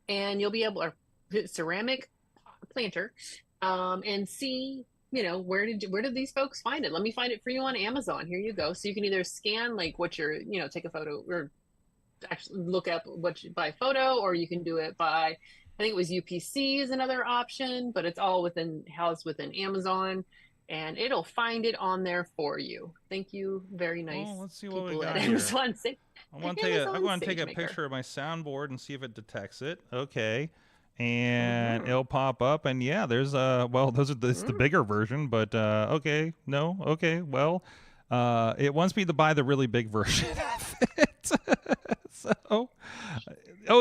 and you'll be able to ceramic planter, and see. Where did these folks find it? Let me find it for you on Amazon. Here you go. So you can either scan like what you're, take a photo, or actually look up by photo, or you can do it by, I think it was UPC is another option, but it's all housed within Amazon, and it'll find it on there for you. Thank you. Very nice. Oh, let's see what we people got at here. Amazon. I'm going to take a picture of my soundboard and see if it detects it. Okay. And it'll pop up, and yeah, there's it's the bigger version, but okay, no, okay, well, it wants me to buy the really big version of it. So,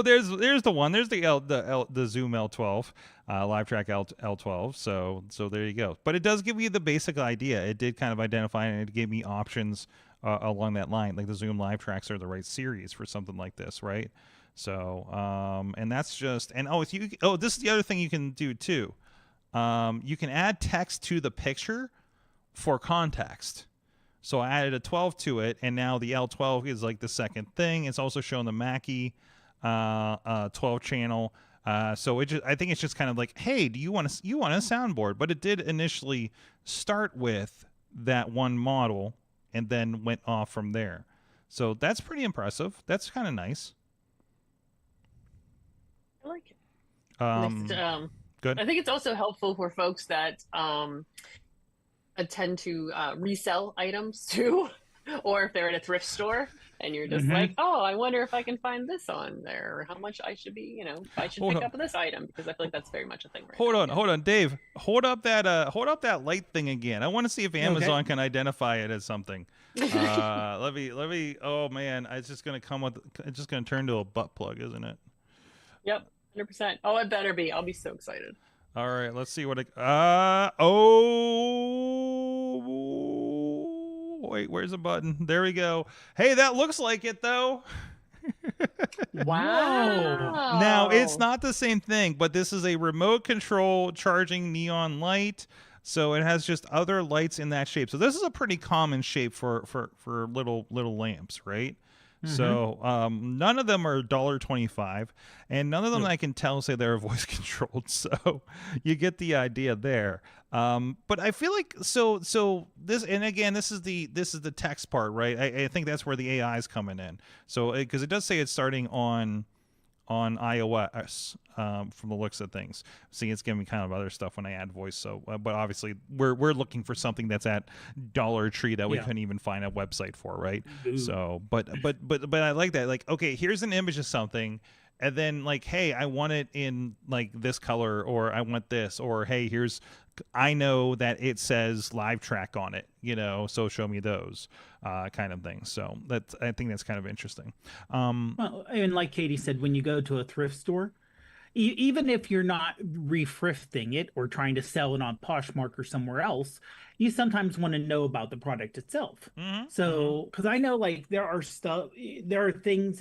there's the one, there's the Zoom L12, Live Track L12. So there you go. But it does give you the basic idea. It did kind of identify, and it gave me options along that line, like the Zoom Live Tracks are the right series for something like this, right? So, and that's just, and this is the other thing you can do too. You can add text to the picture for context. So I added a 12 to it, and now the L12 is like the second thing. It's also showing the Mackie 12 channel. So I think it's just kind of like, hey, do you want a soundboard? But it did initially start with that one model and then went off from there. So that's pretty impressive. That's kind of nice. I like it. Good. I think it's also helpful for folks that tend to resell items too, or if they're at a thrift store and you're just like, oh, I wonder if I can find this on there, or how much I should be, I should pick up this item, because I feel like that's very much a thing right now. Hold on, Dave. Hold up that light thing again. I want to see if Amazon can identify it as something. Let me. Oh man, it's just gonna turn to a butt plug, isn't it? Yep, 100%. Oh, it better be. I'll be so excited. All right, let's see what it. Wait, where's the button? There we go. Hey, that looks like it though. Wow. Now, it's not the same thing, but this is a remote control charging neon light. So it has just other lights in that shape. So this is a pretty common shape for little lamps, right? So none of them are $1.25, and none of them I can tell say they're voice controlled. So you get the idea there. But I feel like so this, and again, this is the text part, right? I think that's where the AI is coming in. So because it does say it's starting on iOS from the looks of things. See, it's giving me kind of other stuff when I add voice. So, but obviously we're looking for something that's at Dollar Tree that we couldn't even find a website for, right? Ooh. So, but I like that. Like, okay, here's an image of something, and then like, hey, I want it in like this color, or I want this, or hey, I know that it says live track on it, so show me those kind of things. So I think that's kind of interesting. Well, and like Katie said, when you go to a thrift store, even if you're not rethrifting it or trying to sell it on Poshmark or somewhere else, you sometimes want to know about the product itself. So, because I know like there are things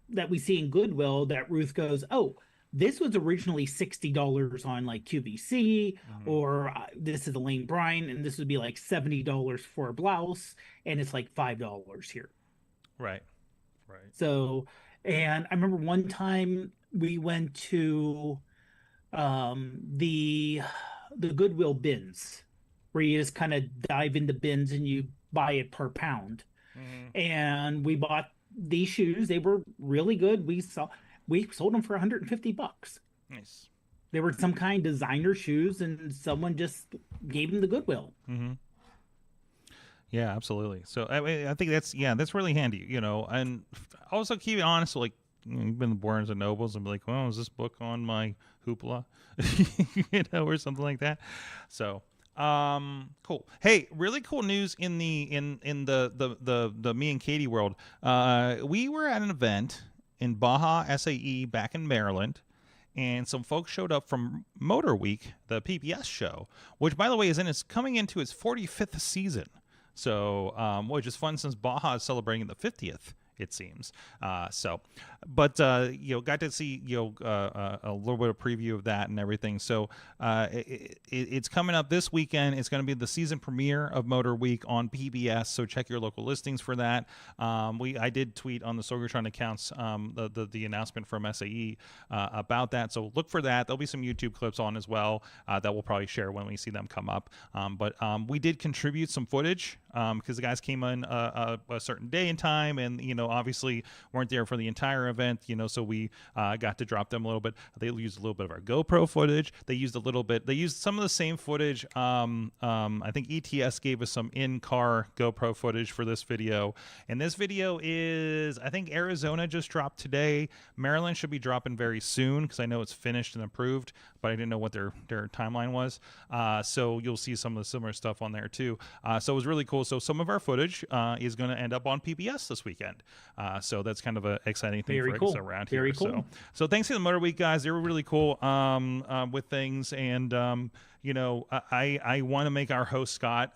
that we see in Goodwill that Ruth goes, oh, this was originally $60 on like QVC, or this is a Lane Bryant, and this would be like $70 for a blouse, and it's like $5 here. Right. So, and I remember one time we went to the Goodwill bins, where you just kind of dive into bins and you buy it per pound. And we bought these shoes. They were really good. We sold them for $150. Nice. They were some kind of designer shoes, and someone just gave them the Goodwill. Yeah, absolutely. So I think that's really handy, and also keep it honest. Like, you've been to Barnes and Nobles and be like, well, is this book on my hoopla, or something like that. So, cool. Hey, really cool news in the me and Katie world. We were at an event in Baja SAE back in Maryland, and some folks showed up from Motor Week, the PBS show, which, by the way, is coming into its 45th season. So, which is fun since Baja is celebrating the 50th, it seems. Got to see a little bit of preview of that and everything. So it's coming up this weekend. It's going to be the season premiere of Motor Week on PBS. So check your local listings for that. I did tweet on the Sorgatron accounts the announcement from SAE about that. So look for that. There'll be some YouTube clips on as well that we'll probably share when we see them come up. But we did contribute some footage because the guys came in a certain day and time, and obviously weren't there for the entire event, so we got to drop them a little bit. They used a little bit of our GoPro footage. They used some of the same footage. I think ETS gave us some in-car GoPro footage for this video, and this video is, I think Arizona just dropped today. Maryland should be dropping very soon because I know it's finished and approved, but I didn't know what their timeline was. So you'll see some of the similar stuff on there too. So it was really cool. So some of our footage is going to end up on PBS this weekend. So that's kind of an exciting thing for us around here. Very cool. So thanks to the Motor Week guys. They were really cool with things. And, I want to make our host, Scott,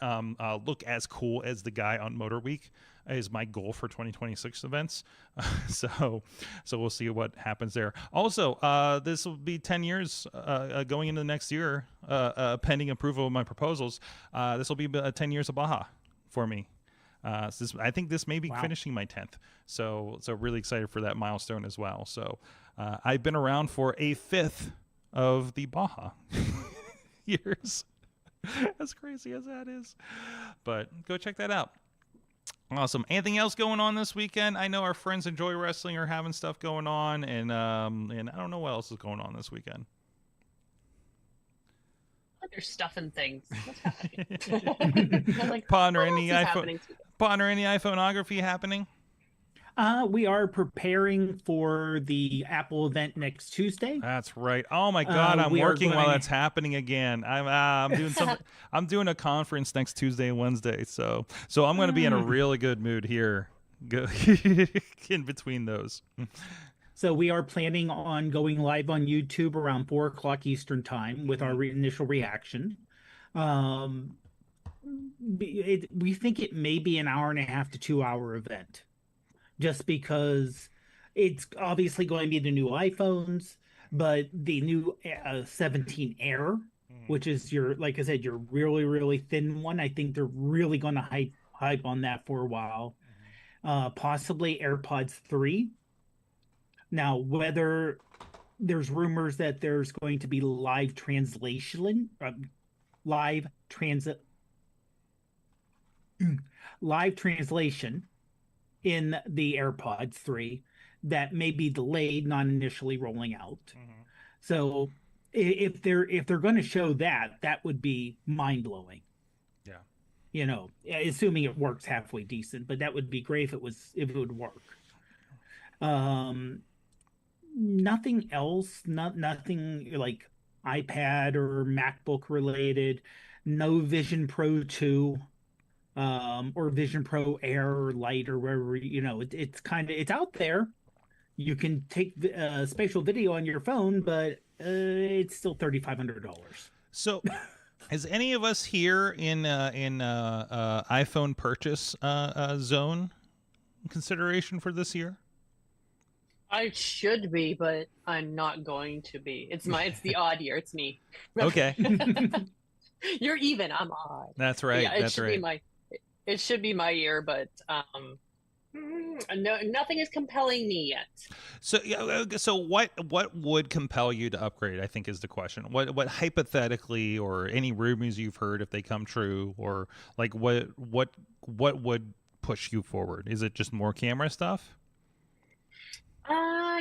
look as cool as the guy on Motor Week is my goal for 2026 events. So we'll see what happens there. Also, this will be 10 years going into the next year, pending approval of my proposals. This will be 10 years of Baja for me. I think this may be finishing my 10th. So really excited for that milestone as well. So I've been around for a fifth of the Baja years. As crazy as that is. But go check that out. Awesome. Anything else going on this weekend? I know our friends Enjoy Wrestling are having stuff going on, and I don't know what else is going on this weekend. There's stuff and things. What's happening? Like, Ponder what any else is happening iPhoneography happening? We are preparing for the Apple event next Tuesday. That's right. Oh my God, I'm working while that's happening again. I'm doing I'm doing a conference next Tuesday and Wednesday, so I'm going to be in a really good mood here. In between those. So we are planning on going live on YouTube around 4:00 Eastern time with our initial reaction. We think it may be an hour and a half to 2 hour event, just because it's obviously going to be the new iPhones, but the new 17 Air, which is your, like I said, your really, really thin one. I think they're really going to hype on that for a while. Possibly AirPods 3. Now, whether there's rumors that there's going to be live translation in the AirPods 3 that may be delayed, not initially rolling out. So if they're going to show that, that would be mind-blowing. Yeah. You know, assuming it works halfway decent, but that would be great if it would work. Nothing else, nothing like iPad or MacBook related. No Vision Pro 2 or Vision Pro Air or Lite or wherever, you know, it's out there. You can take spatial video on your phone, but it's still $3,500. So is any of us here in iPhone purchase zone consideration for this year? I should be, but I'm not going to be. It's the odd year. It's me. Okay. You're even. I'm odd. That's right. Yeah, That's right. It should be my year, but no, nothing is compelling me yet. So what would compel you to upgrade, I think, is the question. What hypothetically, or any rumors you've heard, if they come true, or like what would push you forward? Is it just more camera stuff?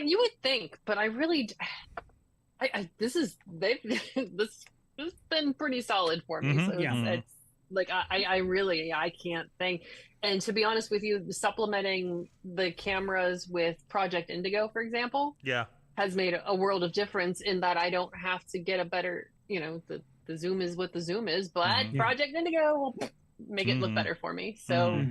You would think, but I really, this has been pretty solid for me. So it's like I can't think. And to be honest with you, supplementing the cameras with Project Indigo, for example, has made a world of difference in that I don't have to get a better, you know, the zoom is what the zoom is, but Project Indigo will make it look better for me. So.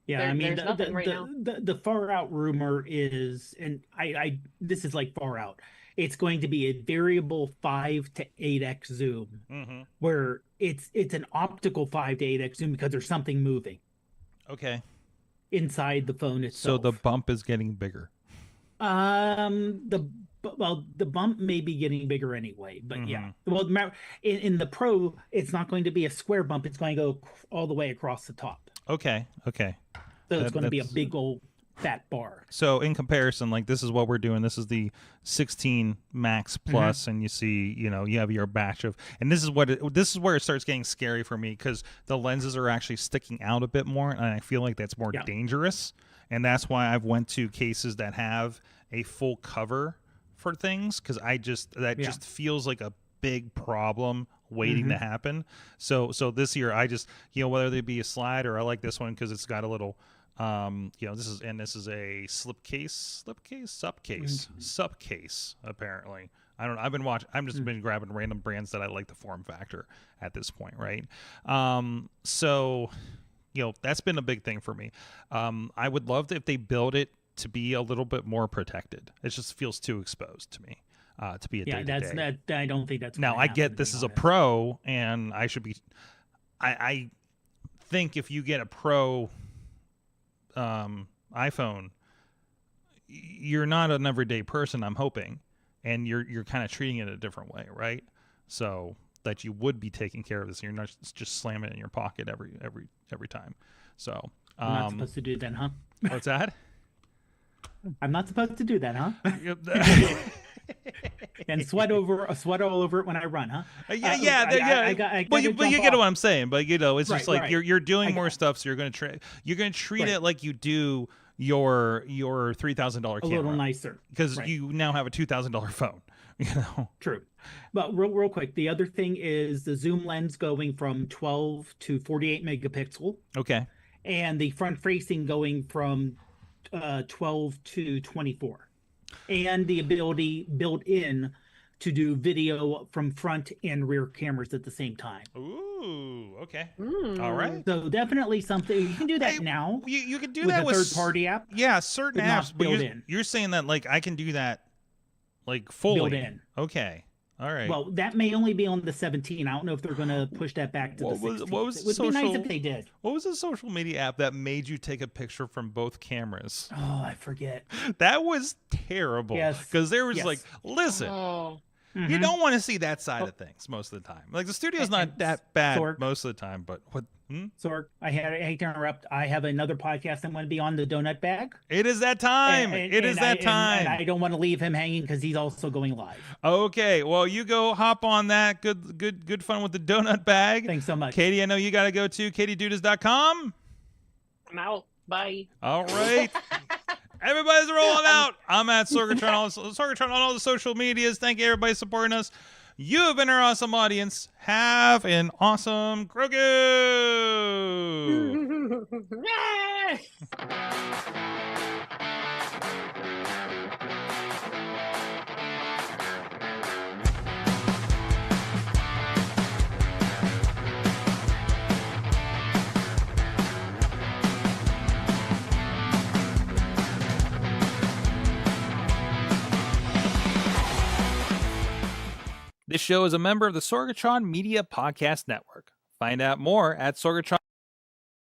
Yeah, I mean, the far out rumor is, and I this is like far out. It's going to be a variable 5 to 8x zoom, where it's an optical 5 to 8x zoom because there's something moving. Okay. Inside the phone itself. So the bump is getting bigger. The bump may be getting bigger anyway, but yeah. Well, in the Pro, it's not going to be a square bump. It's going to go all the way across the top. Okay. So it's going to be a big old fat bar. So in comparison, like this is what we're doing. This is the 16 Max Plus, and you see, you know, you have your batch of, and this is where it starts getting scary for me, because the lenses are actually sticking out a bit more, and I feel like that's more dangerous. And that's why I've went to cases that have a full cover for things, because just feels like a big problem waiting to happen. So this year I just, you know, whether they be a slide, or I like this one because it's got a little you know, this is a sup case apparently. I've just been grabbing random brands that I like the form factor at this point, right? So, you know, that's been a big thing for me. I would love if they build it to be a little bit more protected. It just feels too exposed to me. To be a day-to-day. I don't think that's now. I get this is a Pro, and I should be. I think if you get a Pro iPhone, you're not an everyday person. I'm hoping, and you're kind of treating it a different way, right? So that you would be taking care of this. You're not just slamming it in your pocket every time. So I'm not supposed to do that, huh? What's that? I'm not supposed to do that, huh? And sweat all over it when I run, huh? Yeah. But you get what I'm saying. But you know, it's just like you're doing more stuff, so you're gonna treat it like you do your $3,000 camera. A little nicer, because you now have a $2,000 phone. You know. True. But real quick, the other thing is the zoom lens going from 12 to 48 megapixel. Okay. And the front facing going from 12 to 24. And the ability built in to do video from front and rear cameras at the same time. Ooh, okay. All right. So definitely something you can do that now. You can do with that a with third-party app. Yeah, certain apps, built in. You're saying that like I can do that like fully built in. Okay. All right. Well, that may only be on the 17. I don't know if they're going to push that back to the 16. What was It the would be nice social- if they did. What was the social media app that made you take a picture from both cameras? Oh, I forget. That was terrible. Yes. Because there was Yes. like, listen, Oh. you don't want to see that side of things most of the time. Like the studio's not And that bad Sorg. most of the time, but what? Sorg, I hate to interrupt. I have another podcast I'm going to be on, the Donut Bag. It is that time. It is that time. And I don't want to leave him hanging because he's also going live. Okay, well, you go hop on that. Good fun with the donut bag. Thanks so much. Katie, I know you got to go to katiedudas.com. I'm out. Bye. All right. Everybody's rolling out. I'm at Sorgatron on all the social medias. Thank you, everybody, supporting us. You have been our awesome audience. Have an awesome Grogu. Yay! This show is a member of the Sorgatron Media Podcast Network. Find out more at Sorgatron.